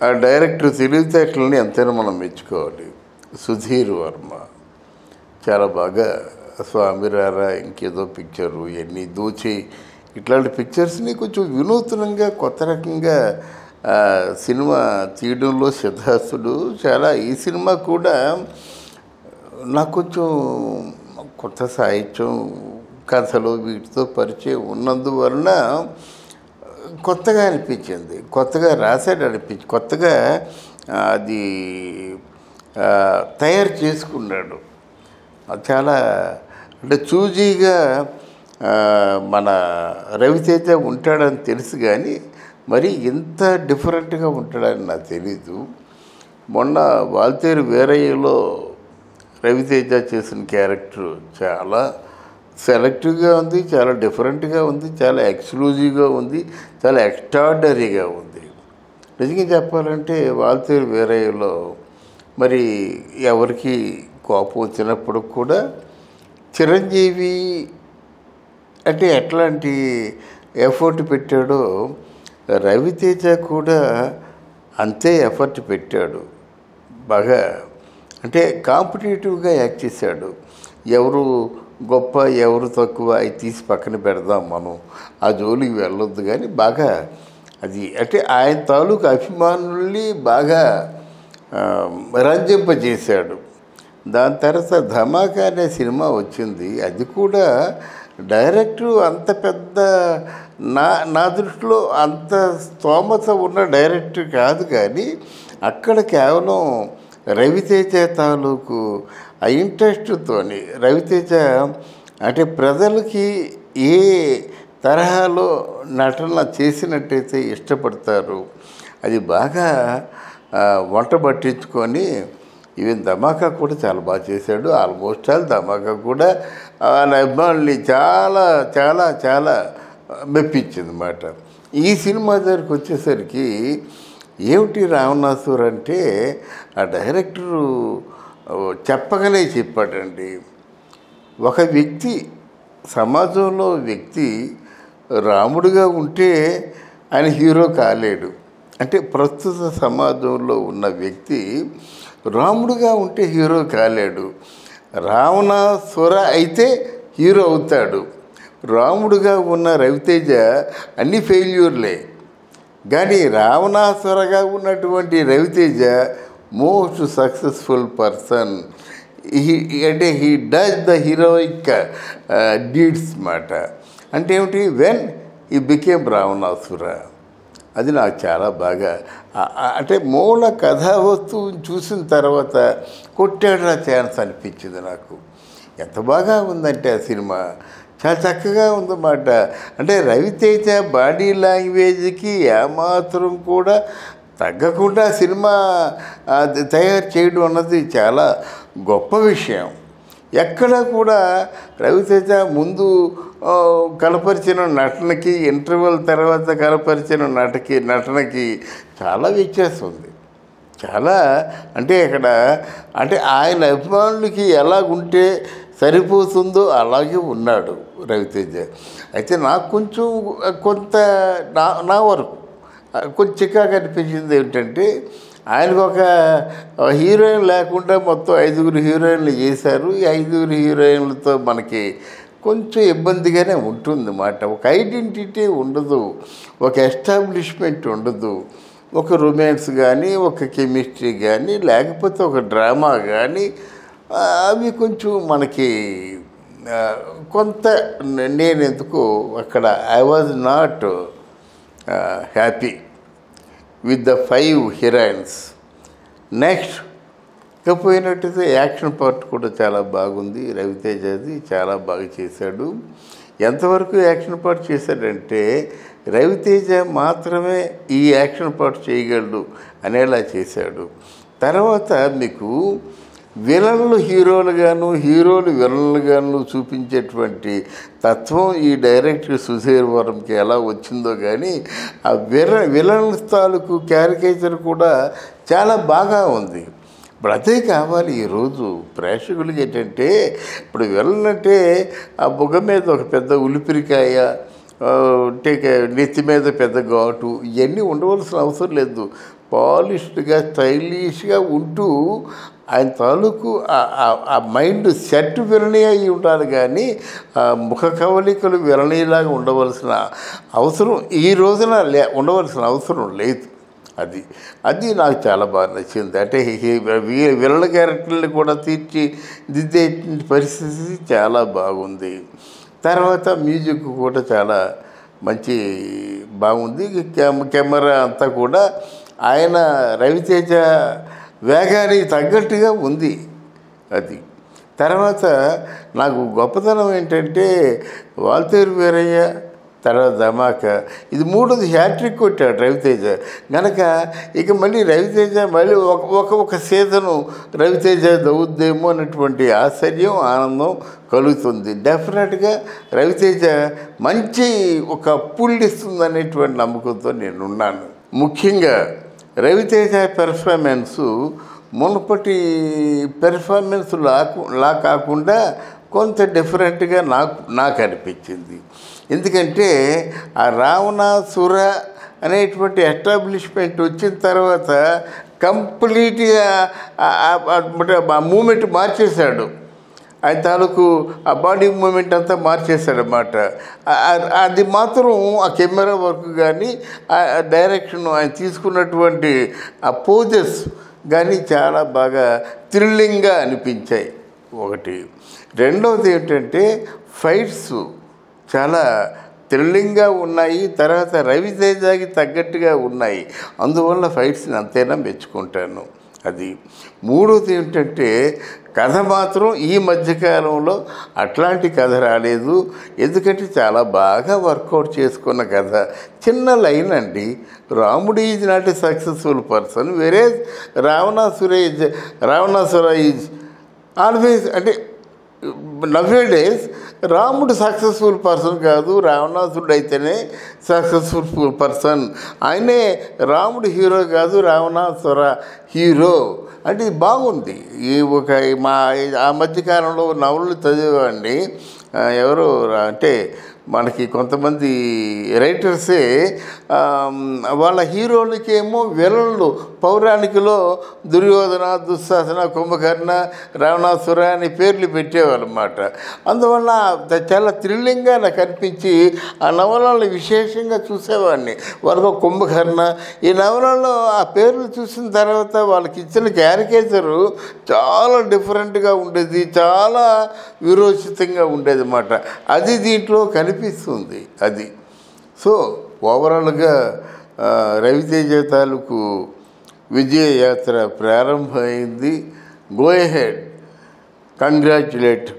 ఆ డైరెక్టర్ తెలివితేటలని ఎంతైనా మనం మెచ్చుకోవాలి. సుధీర్ వర్మ చాలా బాగా స్వామిరారా, ఇంకేదో పిక్చరు, ఇవన్నీ దోచి, ఇట్లాంటి పిక్చర్స్ని కొంచెం వినూత్నంగా కొత్త రకంగా సినిమా తీయడంలో సిద్ధాస్తుడు. చాలా ఈ సినిమా కూడా నాకు కొంచెం కొత్త సాహిత్యం, కథలు వీటితో పరిచయం ఉన్నందువలన కొత్తగా అనిపించింది. కొత్తగా రాశాడు కొత్తగా అది తయారు చేసుకున్నాడు. చాలా అంటే చూజీగా మన రవితేజ ఉంటాడని తెలుసు, కానీ మరి ఇంత డిఫరెంట్గా ఉంటాడని నాకు తెలీదు. మొన్న వాల్తేరు వీరయ్యలో రవితేజ చేసిన క్యారెక్టర్ చాలా సెలెక్టివ్గా ఉంది, చాలా డిఫరెంట్గా ఉంది, చాలా ఎక్స్క్లూజివ్గా ఉంది, చాలా ఎక్స్ట్రాడనరీగా ఉంది. నిజంగా చెప్పాలంటే వాల్తేరు వీరయ్యలో మరి ఎవరికి కోపం వచ్చినప్పుడు కూడా చిరంజీవి అంటే ఎట్లాంటి ఎఫర్ట్ పెట్టాడో రవితేజ కూడా అంతే ఎఫర్ట్ పెట్టాడు. బాగా అంటే కాంపిటేటివ్గా యాక్ట్ చేశాడు. ఎవరు గొప్ప ఎవరు తక్కువ అవి తీసి పక్కన పెడదాం, మనం ఆ జోలికి వెళ్ళొద్దు, కానీ బాగా అది అంటే ఆయన తాలూకు అభిమానుల్ని బాగా రంజింపజేశాడు. దాని తర్వాత ధమాకా అనే సినిమా వచ్చింది. అది కూడా డైరెక్టర్ అంత పెద్ద నా దృష్టిలో అంత స్తోమత ఉన్న డైరెక్టర్ కాదు, కానీ అక్కడ కేవలం రవితేజ తాలూకు ఆ ఇంట్రెస్ట్తోని రవితేజ అంటే ప్రజలకి ఏ తరహాలో నటన చేసినట్టయితే ఇష్టపడతారు అది బాగా వంట పట్టించుకొని ఈవెన్ ధమాకా కూడా చాలా బాగా చేశాడు. ఆల్మోస్ట్ ఆల్ ధమాకా కూడా వాళ్ళ అభిమానుల్ని చాలా చాలా చాలా మెప్పించింది అన్నమాట. ఈ సినిమా దగ్గరికి వచ్చేసరికి ఏమిటి రావణాసురు అంటే ఆ డైరెక్టరు చెప్పగానే చెప్పాడండి. ఒక వ్యక్తి సమాజంలో వ్యక్తి రాముడిగా ఉంటే ఆయన హీరో కాలేడు. అంటే ప్రస్తుత సమాజంలో ఉన్న వ్యక్తి రాముడిగా ఉంటే హీరో కాలేడు. రావణాసుర అయితే హీరో అవుతాడు. రాముడిగా ఉన్న రవితేజ అన్ని ఫెయిల్యూర్లే, కానీ రావణాసురగా ఉన్నటువంటి రవితేజ మోస్ట్ సక్సెస్ఫుల్ పర్సన్. అంటే he does the heroic deeds మాట. అంటే ఏమిటి, వెన్ ఈ బికేమ్ రావణాసుర. అది నాకు చాలా బాగా అంటే మూల కథా వస్తువుని చూసిన తర్వాత కొట్టాడు ఛాన్స్ అనిపించింది నాకు. ఎంత బాగా ఉందంటే ఆ సినిమా చాలా చక్కగా ఉందన్నమాట. అంటే రవితేజ బాడీ లాంగ్వేజ్కి ఏమాత్రం కూడా తగ్గకుండా సినిమా తయారు చేయడం అన్నది చాలా గొప్ప విషయం. ఎక్కడ కూడా రవితేజ ముందు కనపరిచిన నటనకి, ఇంటర్వెల్ తర్వాత కనపరిచిన నటనకి చాలా వ్యత్యాసం ఉంది. చాలా అంటే ఇక్కడ అంటే ఆయన అభిమానులకి ఎలాగుంటే సరిపోతుందో అలాగే ఉన్నాడు రవితేజ. అయితే నాకు కొంచెం కొంత నా వరకు కొంచెం చికాగా అనిపించింది ఏమిటంటే, ఆయనకు ఒక హీరోయిన్ లేకుండా మొత్తం 5 హీరోయిన్లు చేశారు. ఈ 5 హీరోయిన్లతో మనకి కొంచెం ఇబ్బందిగానే ఉంటుంది అన్నమాట. ఒక ఐడెంటిటీ ఉండదు, ఒక ఎస్టాబ్లిష్మెంట్ ఉండదు, ఒక రొమాన్స్ కానీ, ఒక కెమిస్ట్రీ కానీ, లేకపోతే ఒక డ్రామా కానీ, అవి కొంచెం మనకి కొంత నేను ఎందుకు అక్కడ I was not happy with the 5 heroines. Next పోయినట్టయితే యాక్షన్ పార్ట్ కూడా చాలా బాగుంది. రవితేజది చాలా బాగా చేశాడు. ఎంతవరకు యాక్షన్ పార్ట్ చేశాడంటే రవితేజ మాత్రమే ఈ యాక్షన్ పార్ట్ చేయగలడు అనేలా చేశాడు. తర్వాత మీకు విలన్లు హీరోలుగాను, హీరోలు విలన్లుగాను చూపించేటువంటి తత్వం ఈ డైరెక్టర్ సుధీర్ వర్మకి ఎలా వచ్చిందో కానీ ఆ విలన్ తాలూకు క్యారికేచర్ కూడా చాలా బాగా ఉంది. ఇప్పుడు అదే కావాలి ఈరోజు ప్రేక్షకులకి. ఏంటంటే ఇప్పుడు విలన్ అంటే ఆ బుగ్గ మీద ఒక పెద్ద ఉలిపిరికాయ, నెత్తి మీద పెద్ద ఘాటు, ఇవన్నీ ఉండవలసిన అవసరం లేదు. పాలిష్డ్గా స్టైలిష్గా ఉంటూ ఆయన తాలూకు ఆ మైండ్ సెట్ విరణి అయి ఉండాలి, కానీ ముఖ కవలికలు విరణిలాగా ఉండవలసిన అవసరం ఈ రోజున ఉండవలసిన అవసరం లేదు. అది నాకు చాలా బాగా నచ్చింది. అంటే విరళ క్యారెక్టర్లు కూడా తీర్చిదిద్దే పరిస్థితి చాలా బాగుంది. తర్వాత మ్యూజిక్ కూడా చాలా బాగుంది. కెమెరా అంతా కూడా ఆయన రవితేజ వేగానికి తగ్గట్టుగా ఉంది. తర్వాత నాకు గొప్పతనం ఏంటంటే వాల్తేరు వీరయ్య, తర్వాత ధమాకా, ఇది మూడోది హ్యాట్రిక్ కొట్టాడు రవితేజ గనక. ఇక మళ్ళీ రవితేజ మళ్ళీ ఒక సీజను రవితేజ దౌద్దేమో అన్నటువంటి ఆశ్చర్యం, ఆనందం కలుగుతుంది. డెఫినెట్గా రవితేజ మంచి ఒక పుల్లిస్తుంది అనేటువంటి నమ్మకంతో నేనున్నాను. ముఖ్యంగా రవితేజ పెర్ఫార్మెన్సు మునుపటి పెర్ఫార్మెన్స్ లా కాకుండా కొంత డిఫరెంట్గా నాకు అనిపించింది. ఎందుకంటే ఆ రావణాసుర అనేటువంటి ఎస్టాబ్లిష్మెంట్ వచ్చిన తర్వాత కంప్లీట్గా ఆ మూమెంట్ మార్చేశాడు. ఆయన తాలూకు ఆ బాడీ మూమెంట్ అంతా మార్చేశాడనమాట. అది మాత్రం ఆ కెమెరా వర్క్ కానీ ఆ డైరెక్షన్, ఆయన తీసుకున్నటువంటి ఆ పోజెస్ కానీ చాలా బాగా థ్రిల్లింగ్గా అనిపించాయి. ఒకటి. రెండవది ఏంటంటే ఫైట్స్ చాలా థ్రిల్లింగ్గా ఉన్నాయి. తర్వాత రవితేజకి తగ్గట్టుగా ఉన్నాయి. అందువల్ల ఫైట్స్ని అంతైనా మెచ్చుకుంటాను. మూడోది ఏంటంటే కథ మాత్రం ఈ మధ్యకాలంలో అట్లాంటి కథ రాలేదు. ఎందుకంటే చాలా బాగా వర్కౌట్ చేసుకున్న కథ. చిన్న లైన్ అండి, రాముడు is not a successful person, వేరే రావణాసుర ఈజ్ ఆల్వేస్, అంటే నవ్వే డేస్ రాముడు సక్సెస్ఫుల్ పర్సన్ కాదు, రావణాసురుడు అయితేనే సక్సెస్ఫుల్ పర్సన్. ఆయనే రాముడు హీరో కాదు, రావణాసుర హీరో. అంటే ఇది బాగుంది. ఆ మధ్యకాలంలో నవలలు చదివేవాడిని. ఎవరు అంటే మనకి కొంతమంది రైటర్సే వాళ్ళ హీరోలకేమో విలన్లు పౌరాణికలో దుర్యోధన, దుశ్శాసన, కుంభకర్ణ, రావణాసుర అని పేర్లు పెట్టేవాళ్ళన్నమాట. అందువల్ల చాలా థ్రిల్లింగ్గా నాకు అనిపించి ఆ నవలను విశేషంగా చూసేవాడిని. వాళ్ళకు కుంభకర్ణ, ఈ నవలలో ఆ పేర్లు చూసిన తర్వాత వాళ్ళకి ఇచ్చిన క్యారికేచరు చాలా డిఫరెంట్గా ఉండేది, చాలా విరోచితంగా ఉండేది అన్నమాట. అది దీంట్లో కనిపిస్తుంది. సో ఓవరాల్గా రవితేజ తాలూకు విజయ యాత్ర ప్రారంభమైంది. Go ahead, congratulate